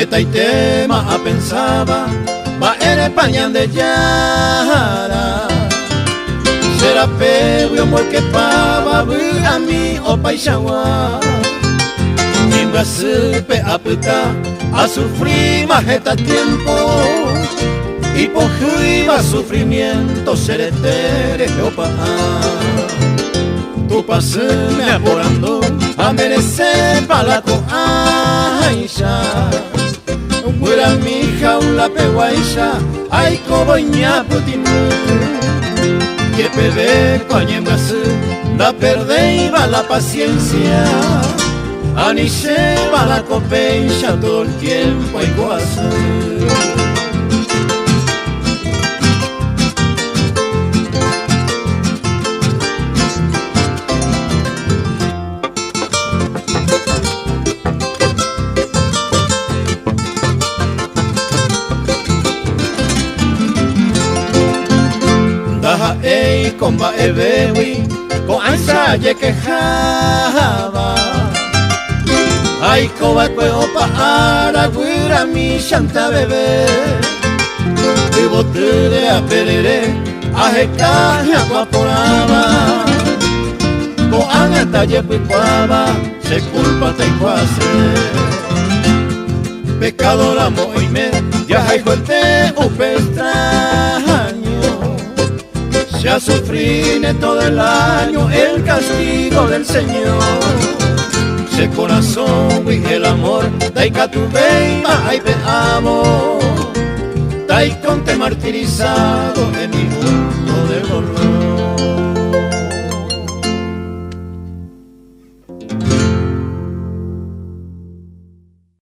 tema pensaba va en España de Yara. Será pego amor que pava a mí o paixawa. Nimba supe aputa a sufrir más este tiempo. Y por iba sufrimiento seretere opa. Tu pasame aporando a merecer para la coaisha. Muera mi hija la peguaisha, ay coboña putimu. Que pebe coñe brazo, da perde y va la paciencia. Aniche va la copecha todo el tiempo y guasa. Ey, comba ebewi, con ansa ye quejaba. Ay, coba cueo pa araguira mi chanta bebé. Y botere a perere, a jecaja guaporaba. Con angata ye picuaba, se culpa te cuase. Pecador amo y me, ya hay fuerte upe extraño. Ya sufrí en todo el año el castigo del Señor. Ese corazón y el amor, taika tu beima, ay te amo. Taikon te martirizado en mi mundo de dolor.